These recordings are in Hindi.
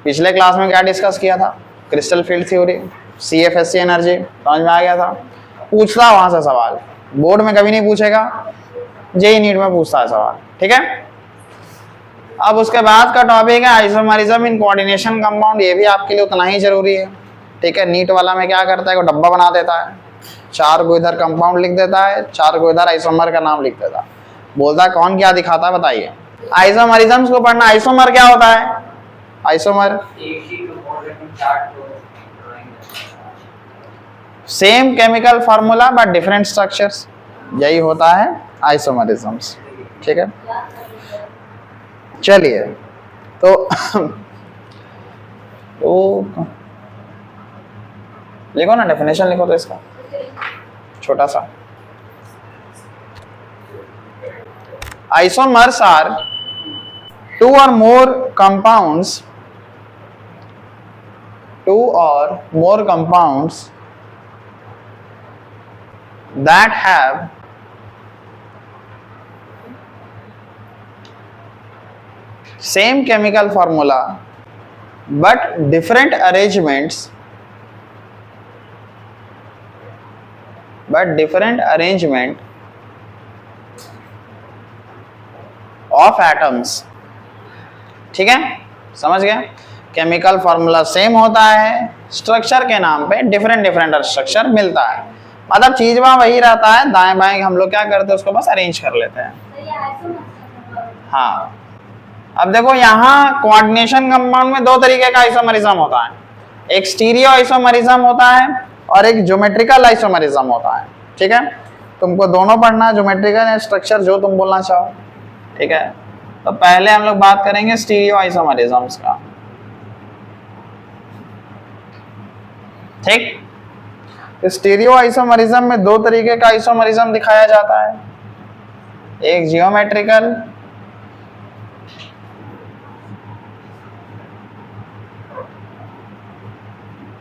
पिछले क्लास में क्या डिस्कस किया था? Crystal field theory, CFSE energy, समझ में आ गया था? पूछता वहां से सवाल, बोर्ड में कभी नहीं पूछेगा, जेईई नीट में पूछता है सवाल, ठीक है। अब उसके बाद का टॉपिक है आइसोमरिज्म इन कोऑर्डिनेशन कंपाउंड, ये भी आपके लिए उतना ही जरूरी है, ठीक है। नीट वाला में क्या करता है, वो डब्बा बना देता है, 4 को इधर कंपाउंड लिख देता है, 4 को इधर आइसोमर का नाम लिख देता है, बोलता है कौन क्या दिखाता है बताइए। आइसोमरिज्म को पढ़ना, आइसोमर क्या होता है? Isomer same chemical formula but different structures, यही होता है आइसोमरिज्म्स, ठीक है। चलिए तो लिखो ना, डेफिनेशन लिखो तो इसका छोटा सा। Isomers are 2 or more compounds that have same chemical formula but different arrangement of atoms, ठीक है, समझ गया। केमिकल फॉर्मूला सेम होता है, स्ट्रक्चर के नाम पे डिफरेंट स्ट्रक्चर मिलता है, मतलब चीज वहां वही रहता है, दाएं बाएं हम लोग क्या करते हैं उसको बस अरेंज कर लेते हैं। हाँ, अब देखो यहाँ कोऑर्डिनेशन कंपाउंड में 2 तरीके का आइसोमरिज्म होता है, एक स्टीरियो आइसोमरिज्म होता है और एक ज्योमेट्रिकल आइसोमरिज्म होता है, ठीक है। तुमको दोनों पढ़ना, ज्योमेट्रिकल स्ट्रक्चर जो तुम बोलना चाहो, ठीक है। तो पहले हम लोग बात करेंगे स्टीरियो आइसोमरिज्म्स का, ठीक। स्टीरियो आइसोमरिज्म में 2 तरीके का आइसोमरिज्म दिखाया जाता है, एक जियोमेट्रिकल,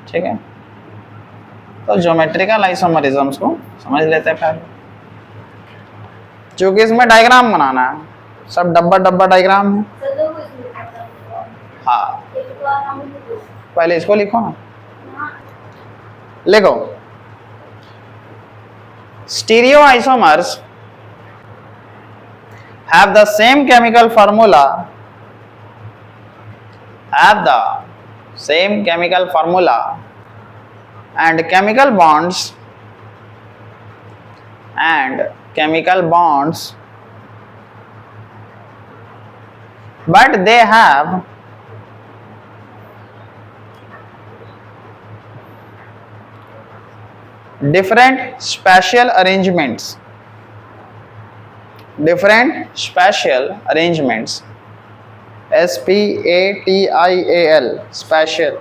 ठीक है। तो ज्योमेट्रिकल आइसोमरिज्म्स को समझ लेते हैं पहले, क्योंकि इसमें डायग्राम बनाना है, सब डब्बा डायग्राम है। हाँ, पहले इसको लिखो ना, लिखो stereo isomers have the same chemical formula and chemical bonds but they have different spatial arrangements, SPATIAL, spatial,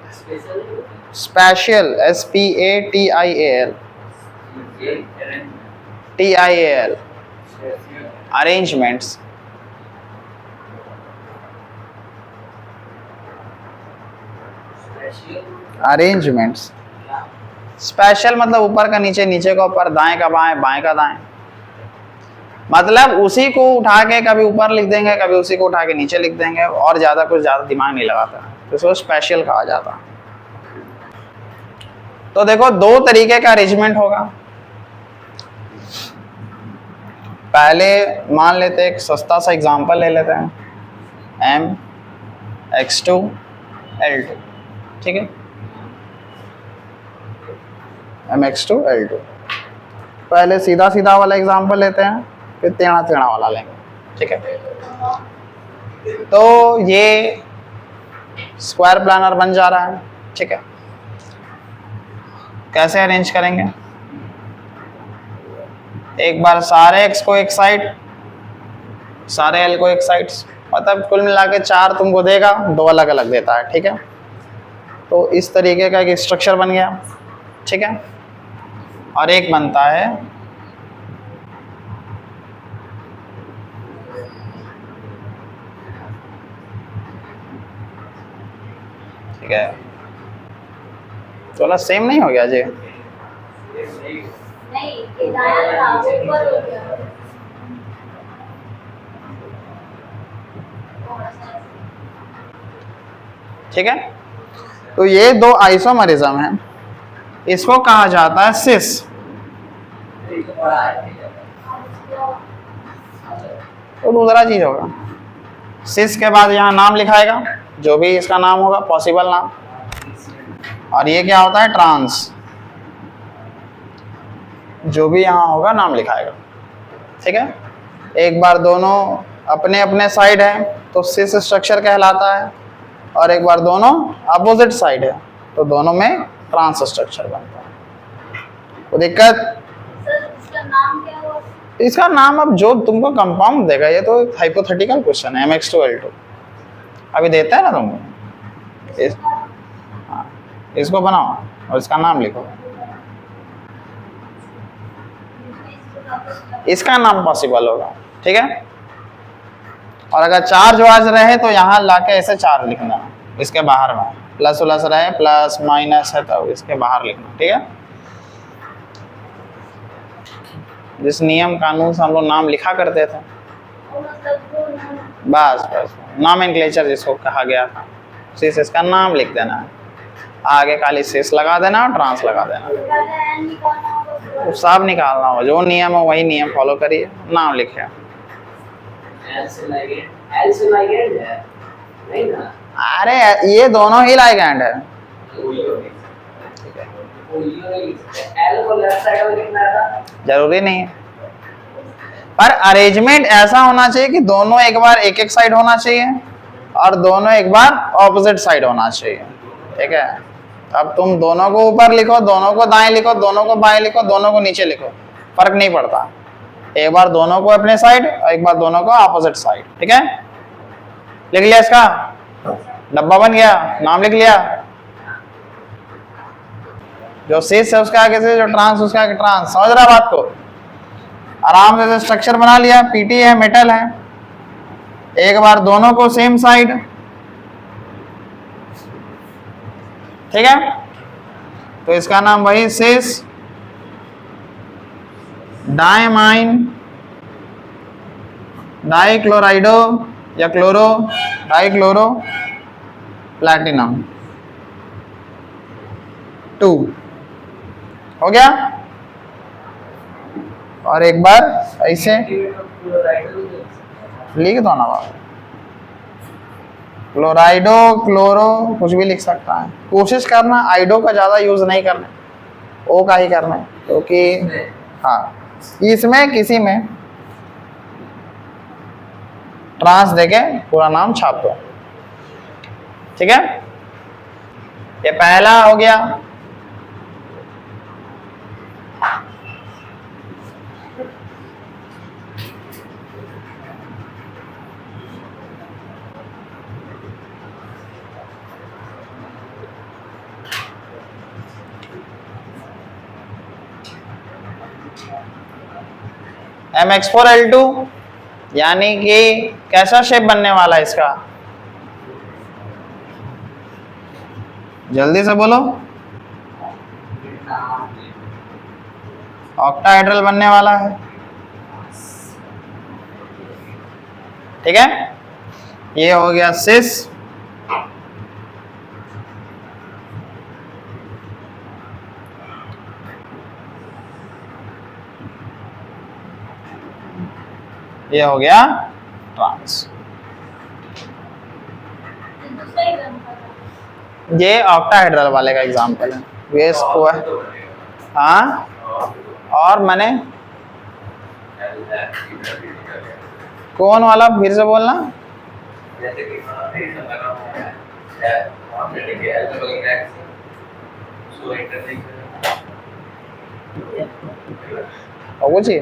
SPATIAL, arrangements, special मतलब ऊपर का नीचे, नीचे का ऊपर, दाएं का बाएं, बाएं का दाएं, मतलब उसी को उठा के कभी ऊपर लिख देंगे, कभी उसी को उठा के नीचे लिख देंगे, और कुछ ज्यादा दिमाग नहीं लगाता, तो इसको स्पेशल कहा जाता। तो देखो 2 तरीके का अरेंजमेंट होगा। पहले मान लेते हैं, एक सस्ता सा एग्जांपल ले लेते हैं, MX2L2, ठीक है, MX2L2। पहले सीधा सीधा वाला एग्जांपल लेते हैं, फिर टेढ़ा टेढ़ा वाला लेंगे, ठीक है। तो ये स्क्वायर प्लानर बन जा रहा है, ठीक है। कैसे अरेंज करेंगे? एक बार सारे x को एक साइड, सारे l को एक साइड, मतलब कुल मिला के 4 तुमको देगा, 2 अलग अलग देता है, ठीक है। तो इस तरीके का एक स्ट्रक्चर बन गया, ठीक है। और एक बनता है ठीक है, तो सेम नहीं हो गया जी? ठीक है, तो ये दो आइसोमरिज्म है, इसको कहा जाता है सिस। तो दूसरा चीज होगा सिस के बाद यहाँ नाम लिखाएगा, जो भी इसका नाम होगा पॉसिबल नाम, और ये क्या होता है ट्रांस, जो भी यहाँ होगा नाम लिखाएगा। ठीक है, एक बार दोनों अपने अपने साइड है तो सिस स्ट्रक्चर कहलाता है, और एक बार दोनों अपोजिट साइड है तो दोनों में ट्रांस स्ट्रक्चर बनता है। तो दिक्कत इसका नाम अब जो तुमको कंपाउंड देगा, ये तो हाइपोथेटिकल क्वेश्चन है, MX2L2 अभी देता है ना तुमको हाँ, इसको बनाओ और इसका नाम लिखो, इसका नाम पॉसिबल होगा। ठीक है, और अगर चार्ज वार्ज रहे तो यहाँ लाके ऐसे चार्ज लिखना, इसके बाहर में प्लस उलस रहे, प्लस माइनस है तो इसके बाहर लिखना। ठीक है, जिस नियम कानून से हम लोग नाम लिखा करते थे, बस बस नॉमेनक्लेचर जिसको कहा गया था, सिस इसका नाम लिख देना है, आगे खाली सिस लगा देना और ट्रांस लगा देना, तो सब निकालना हो, जो नियम हो वही नियम फॉलो करिए, नाम लिखे। अरे ये दोनों ही लाइगैंड है, जरूरी नहीं है, पर अरेंजमेंट ऐसा होना चाहिए कि दोनों एक बार एक एक साइड होना चाहिए और दोनों एक बार ऑपोजिट साइड होना चाहिए। ठीक है, अब तुम दोनों को ऊपर लिखो, दोनों को दाएं लिखो, दोनों को बाएं लिखो, दोनों को नीचे लिखो, फर्क नहीं पड़ता, एक बार दोनों को अपने साइड और एक बार दोनों को ऑपोजिट साइड। ठीक है, लिख लिया, इसका डब्बा बन गया, नाम लिख लिया, जो सिस है उसके आगे से, जो ट्रांस उसके आगे ट्रांस, समझ रहा बात को, आराम से स्ट्रक्चर बना लिया। पीटी है, मेटल है, एक बार दोनों को सेम साइड। ठीक है, तो इसका नाम वही सिस डायमाइन डाइक्लोराइडो या क्लोरो डाइक्लोरो प्लैटिनम 2 हो गया। और एक बार ऐसे लिख दो ना बाबा, क्लोराइडो क्लोरो कुछ भी लिख सकता है, कोशिश करना आइडो का ज्यादा यूज नहीं करना, ओ का ही करना, क्योंकि हाँ इसमें किसी में ट्रांस देके पूरा नाम छाप दो। ठीक है, ये पहला हो गया। MX4L2 यानी कि कैसा शेप बनने वाला है इसका, जल्दी से बोलो, ऑक्टाहेड्रल बनने वाला है। ठीक है, ये हो गया सिस, ये हो गया ट्रांस। ये ऑक्टाहेड्रल वाले का एग्जांपल है, ये स्क्वायर, हाँ, और मैंने कौन वाला फिर से बोलना, वो जी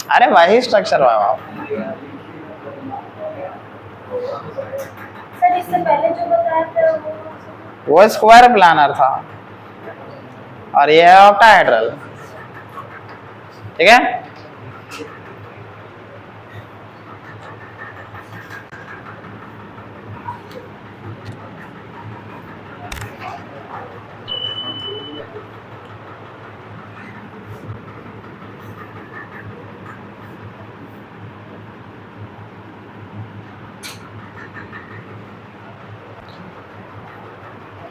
अरे वही स्ट्रक्चर हुआ सर, इससे पहले जो बताया था वो स्क्वायर प्लानर था और ये है ऑक्टाहेड्रल। ठीक है,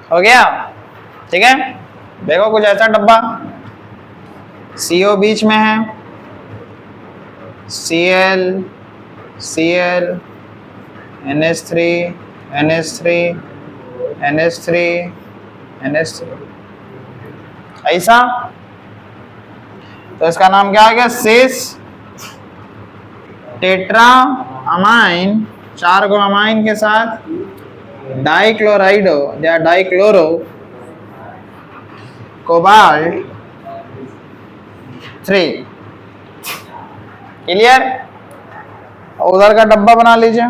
हो गया, ठीक है। देखो कुछ ऐसा डब्बा, CO बीच में है, Cl Cl NH3 NH3 NH3 NH3 ऐसा, तो इसका नाम क्या आ गया, सिस टेट्रा अमाइन, 4 गो अमाइन के साथ डाइक्लोराइडो या डाइक्लोरो कोबाल्ट 3। क्लियर। उधर का डब्बा बना लीजिए,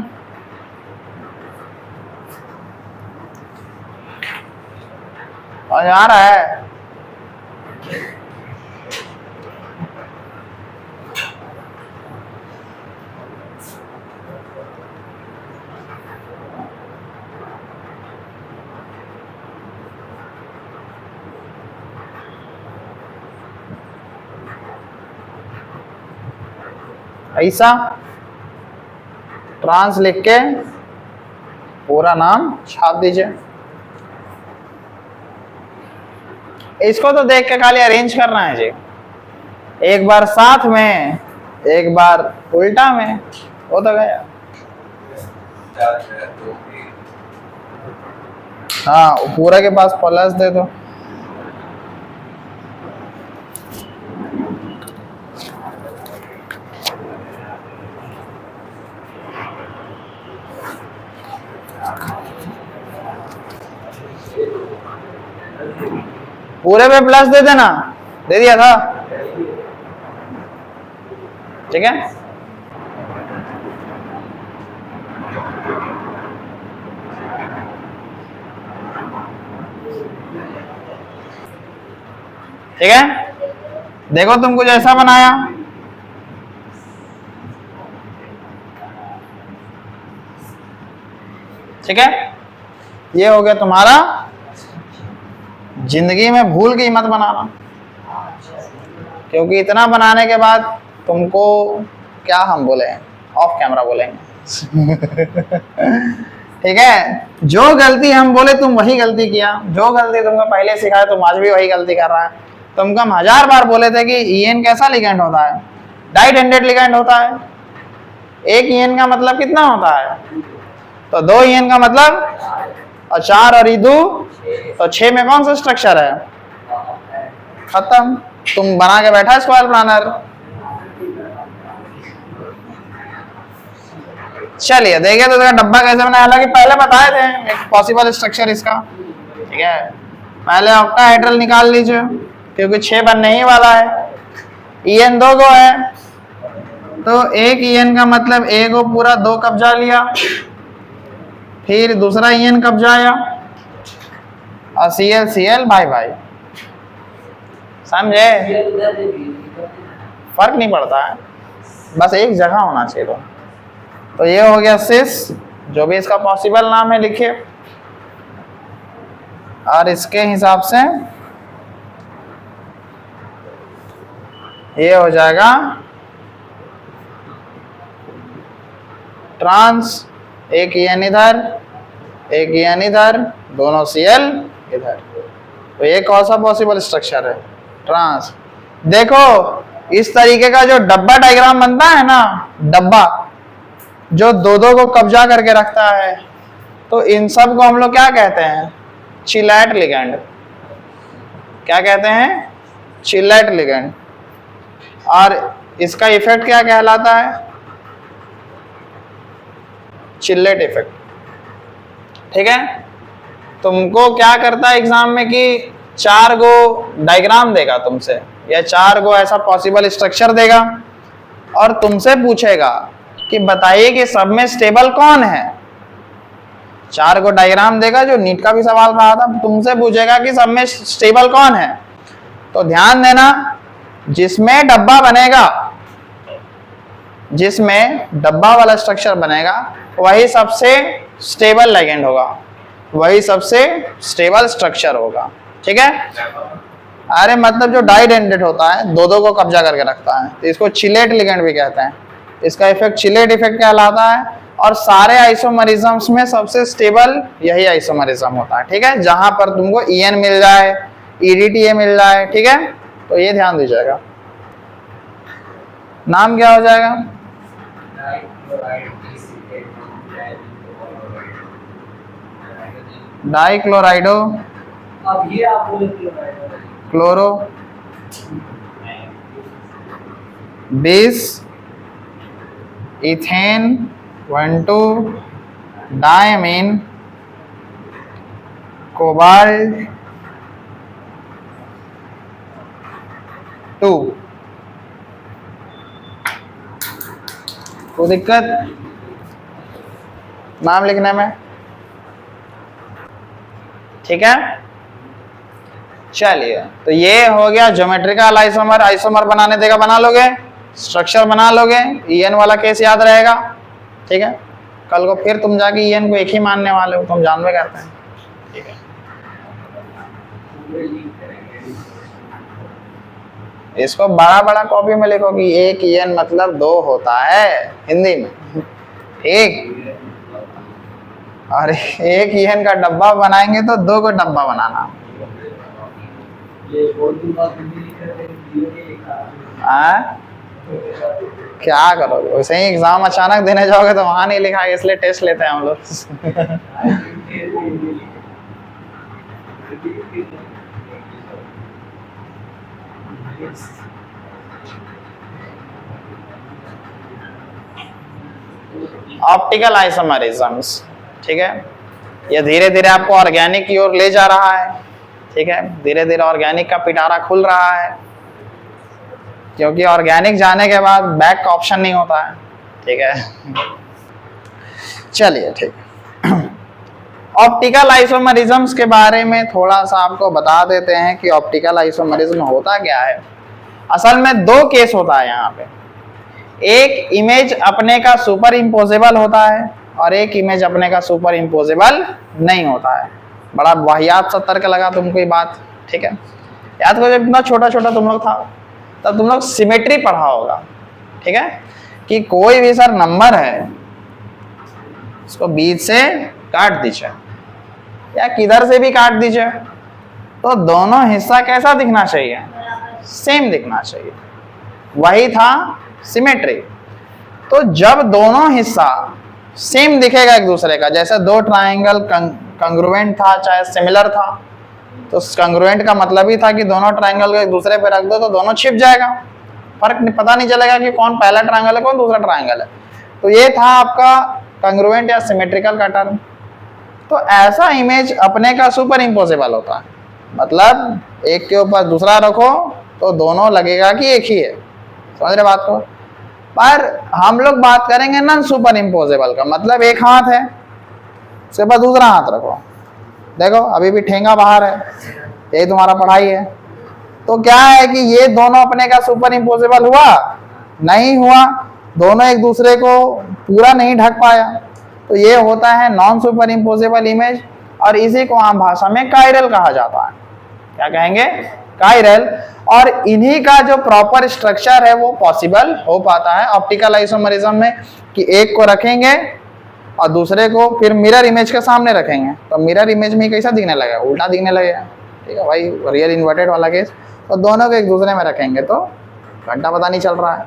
और आ रहा है ऐसा, ट्रांस लिख के पूरा नाम छाप दीजिए। इसको तो देख के खाली अरेंज करना है जी, एक बार साथ में एक बार उल्टा में, वो तो गया। हाँ, पूरा के पास प्लस दे दो। पूरे पे प्लस दे देना, दे दिया था, ठीक है। ठीक है, देखो तुम कुछ ऐसा बनाया, ठीक है। ये हो गया तुम्हारा जिंदगी में भूल के मत बनाना, क्योंकि इतना बनाने के बाद तुमको क्या हम बोले, ऑफ कैमरा बोलेंगे। ठीक है, जो गलती हम बोले तुम वही गलती किया, जो गलती तुमको पहले सिखाया तुम आज भी वही गलती कर रहा है। तुमको हम 1000 बार बोले थे कि EN कैसा लिगेंड होता है, डाइट एंडेड लिगेंड होता है। एक EN का मतलब कितना होता है, तो 2 EN का मतलब, और 4 और 2 तो 6 में कौन सा स्ट्रक्चर है, खत्म। तुम बना के बैठा स्क्वायर प्लानर। चलिए देखिए तो डब्बा कैसे बनाया, हालांकि पहले बताए थे एक पॉसिबल स्ट्रक्चर इसका, ठीक है। पहले ऑक्टाहेड्रल निकाल लीजिए, क्योंकि 6 बनने ही वाला है। EN 2 है, तो एक EN का मतलब एक को पूरा 2 कब्जा लिया, फिर दूसरा EN कब्जा आया, और Cl Cl बाय बाय, समझे। फर्क नहीं पड़ता है, बस एक जगह होना चाहिए। तो ये हो गया सिस, जो भी इसका पॉसिबल नाम है लिखिए, और इसके हिसाब से ये हो जाएगा ट्रांस, एक EN इधर एक EN इधर, दोनों Cl इधर। तो ये कौन सा पॉसिबल स्ट्रक्चर है, ट्रांस। देखो इस तरीके का जो डब्बा डायग्राम बनता है ना, डब्बा जो 2 को कब्जा करके रखता है, तो इन सब को हम लोग क्या कहते हैं, चिलैट लिगेंड। क्या कहते हैं, चिलैट लिगेंड। और इसका इफेक्ट क्या कहलाता है, चिल्लेट इफेक्ट, ठीक है। तुमको क्या करता है एग्जाम में कि 4 गो डायग्राम देगा तुमसे, या 4 गो ऐसा पॉसिबल स्ट्रक्चर देगा, और तुमसे पूछेगा कि बताइए कि सब में स्टेबल कौन है। 4 गो डायग्राम देगा, जो नीट का भी सवाल रहा था, तुमसे पूछेगा कि सब में स्टेबल कौन है। तो ध्यान देना, जिसमें डब्बा बनेगा, जिसमें डब्बा वाला स्ट्रक्चर बनेगा, वही सबसे स्टेबल लिगेंड होगा, वही सबसे स्टेबल स्ट्रक्चर होगा, ठीक है। अरे मतलब जो डाइट एंडेड होता है, 2 को कब्जा करके रखता है, तो इसको चिलेट लिगेंड भी कहते हैं। इसका इफेक्ट चिलेट इफेक्ट कहलाता है, और सारे आइसोमरिज्म्स में सबसे स्टेबल यही आइसोमरिज्म होता है, ठीक है, जहां पर तुमको EN मिल जाए, EDTA मिल जाए, ठीक है। तो ये ध्यान दीजिएगा। नाम क्या हो जाएगा? डाइक्लोराइडो अब ये आप बोले क्लोरो 20 इथेन 1,2 डायमीन कोबाल्ट 2। कोई दिक्कत नाम लिखने में? ठीक है, चलिए। तो ये हो गया ज्योमेट्रिकल आइसोमर। आइसोमर बनाने देगा, बना लोगे, स्ट्रक्चर बना लोगे, EN वाला केस याद रहेगा, ठीक है। कल को फिर तुम जाके EN को एक ही मानने वाले हो, तुम जानवे करते हैं, ठीक है। इसको बड़ा बड़ा कॉपी में लिखो कि एक EN मतलब 2 होता है हिंदी में, ठीक। और एक EN का डब्बा बनाएंगे तो 2 को डब्बा बनाना। क्या करोगे? वैसे ही एग्जाम अचानक देने जाओगे तो वहां नहीं लिखा है, इसलिए टेस्ट लेते हैं हम लोग। ऑप्टिकल आइसोमरिज्म्स, ठीक है। ये धीरे धीरे आपको ऑर्गेनिक की ओर ले जा रहा है, ठीक है। धीरे धीरे ऑर्गेनिक का पिटारा खुल रहा है, क्योंकि ऑर्गेनिक जाने के बाद बैक का ऑप्शन नहीं होता है, ठीक है। चलिए, ठीक। ऑप्टिकल आइसोमरिज्म्स के बारे में थोड़ा सा आपको बता देते हैं कि ऑप्टिकल आइसोमरिज्म होता क्या है। असल में 2 केस होता है यहाँ पे। एक इमेज अपने का सुपर इम्पोजेबल होता है और एक इमेज अपने का सुपर इम्पोजेबल नहीं होता है। बड़ा वाहियात सा तर्क लगा तुमको ये बात, ठीक है। याद करो, जब इतना छोटा छोटा तुम लोग था तब तुम लोग सिमेट्री पढ़ा होगा, ठीक है, कि कोई भी सर नंबर है उसको बीच से काट दीजिए या किधर से भी काट दीजिए, तो दोनों हिस्सा कैसा दिखना चाहिए? सेम दिखना चाहिए। वही था सिमेट्री। तो जब दोनों हिस्सा सेम दिखेगा एक दूसरे का, जैसे 2 ट्रायंगल कंग्रुएंट था चाहे सिमिलर था, तो कंग्रुएंट का मतलब ही था कि दोनों ट्रायंगल को एक दूसरे पे रख दो तो दोनों छिप जाएगा, पता नहीं चलेगा कि कौन पहला ट्रायंगल है कौन दूसरा ट्रायंगल है। तो ये था आपका कंग्रुएंट या सिमेट्रिकल का टर्म। तो ऐसा इमेज अपने का सुपर इम्पोजेबल होता है, मतलब एक के ऊपर दूसरा रखो तो दोनों लगेगा कि एक ही है। समझ रहे बात को? पर हम लोग बात करेंगे नॉन सुपर इम्पोजेबल का, मतलब एक हाथ है उसके बाद दूसरा हाथ रखो, देखो अभी भी ठेंगा बाहर है, यही तुम्हारा पढ़ाई है। तो क्या है कि ये दोनों अपने का सुपर इम्पोजेबल हुआ? नहीं हुआ, दोनों एक दूसरे को पूरा नहीं ढक पाया, तो ये होता है नॉन सुपर इम्पोजेबल इमेज, और इसी को आम भाषा में कायरल कहा जाता है। क्या कहेंगे? कायरल। और इन्हीं का जो प्रॉपर स्ट्रक्चर है वो पॉसिबल हो पाता है ऑप्टिकल आइसोमरिज्म में, कि एक को रखेंगे और दूसरे को फिर मिरर इमेज के सामने रखेंगे, तो मिरर इमेज में कैसा दिखने लगेगा? उल्टा दिखने लगेगा, ठीक है भाई, रियल इन्वर्टेड वाला केस। तो दोनों को एक दूसरे में रखेंगे तो घंटा पता नहीं चल रहा है,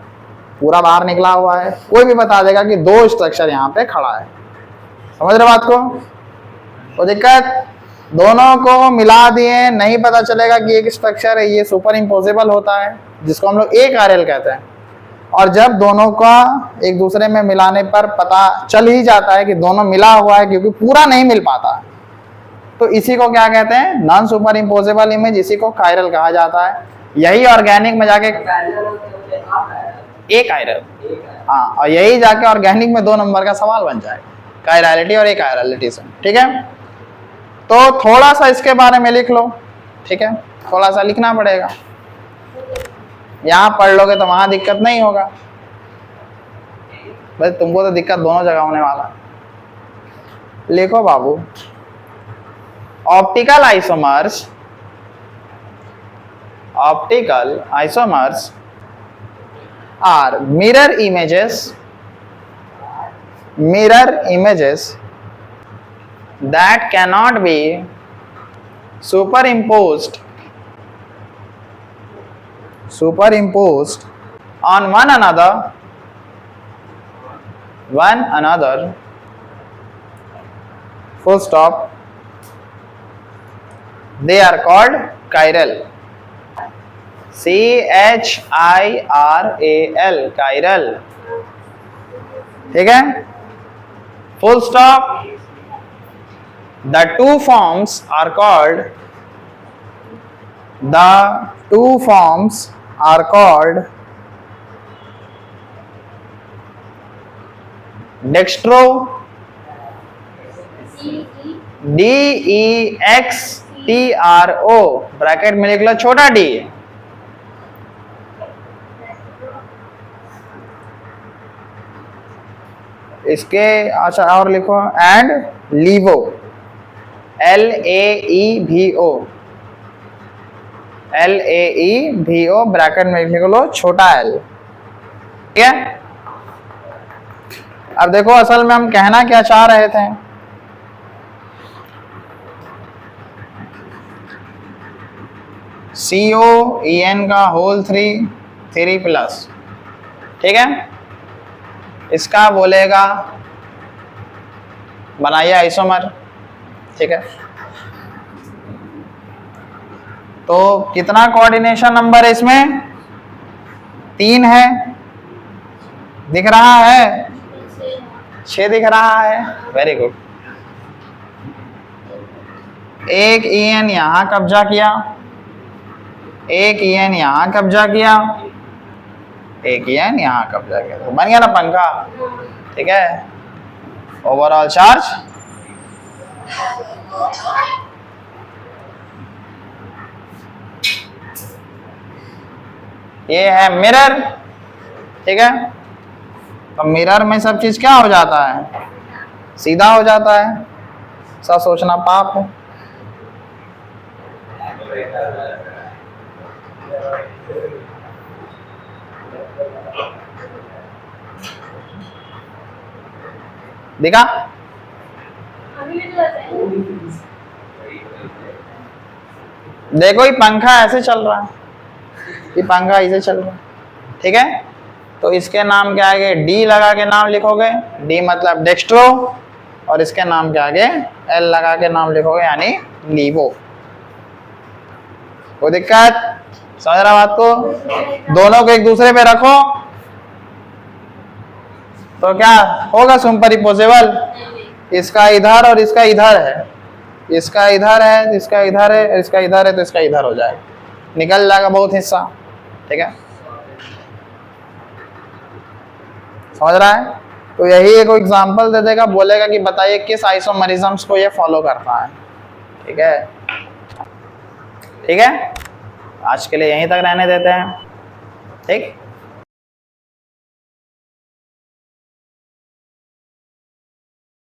पूरा बाहर निकला हुआ है, कोई भी बता देगा कि 2 स्ट्रक्चर यहाँ पे खड़ा है। समझ रहे बात को? तो दिक्कत, दोनों को मिला दिए नहीं पता चलेगा कि एक स्ट्रक्चर है, ये सुपर इम्पोजेबल होता है जिसको हम लोग एक आरएल कहते हैं। और जब दोनों का एक दूसरे में मिलाने पर पता चल ही जाता है कि दोनों मिला हुआ है, क्योंकि पूरा नहीं मिल पाता, तो इसी को क्या कहते हैं? नॉन सुपर इम्पोजेबल इमेज, इसी को कायरल कहा जाता है। यही ऑर्गेनिक में जाके एक आयरल, हाँ, और यही जाके ऑर्गेनिक में 2 नंबर का सवाल बन जाए, कायरलिटी और एक आयरलिटी से, ठीक है। तो थोड़ा सा इसके बारे में लिख लो, ठीक है, थोड़ा सा लिखना पड़ेगा, यहाँ पढ़ लोगे तो वहां दिक्कत नहीं होगा, भाई तुमको तो दिक्कत दोनों जगह होने वाला। लिखो बाबू, optical isomers are mirror images mirror images that cannot be superimposed on one another full stop, they are called chiral. CHIRAL, chiral. ठीक है, full stop. The two forms are called dextro, DEXTRO, bracket में लिख लो छोटा d, इसके अच्छा और लिखो, एंड लीवो, LAEVO, ब्रैकेट में लिख लो छोटा l। ठीक है, अब देखो असल में हम कहना क्या चाह रहे थे। COEN का होल 3 प्लस, ठीक है, इसका बोलेगा बनाइए आइसोमर। ठीक है, तो कितना कोऑर्डिनेशन नंबर है इसमें? 3 है, दिख रहा है? 6 दिख रहा है, वेरी गुड। एक EN यहां कब्जा किया, एक EN यहां कब्जा किया, एक EN यहां कब्जा किया, तो बन गया ना पंखा। ठीक है, ओवरऑल चार्ज ये है मिरर। ठीक है, तो मिरर में सब चीज क्या हो जाता है? सीधा हो जाता है, सब सोचना पाप है। देखा? देखो ये पंखा ऐसे चल रहा है, ये पंखा ऐसे चल रहा है। ठीक है, तो इसके नाम के आगे D लगा के नाम लिखोगे, D मतलब डेक्स्ट्रो, और इसके नाम के आगे L लगा के नाम लिखोगे, यानी लीवो। कोई दिक्कत? समझ रहा बात को? दोनों को एक दूसरे पे रखो तो क्या होगा? सुपरइम्पोजेबल। इसका इधर और इसका इधर है, इसका इधर है, इसका इधर है, इसका इधर है, तो इसका इधर हो जाएगा, निकल जाएगा बहुत हिस्सा। ठीक है, समझ रहा है? तो यही एक एग्जांपल दे देगा, बोलेगा कि बताइए किस आइसोमरिज्म्स को ये फॉलो करता है। ठीक है, ठीक है, आज के लिए यहीं तक रहने देते हैं। ठीक।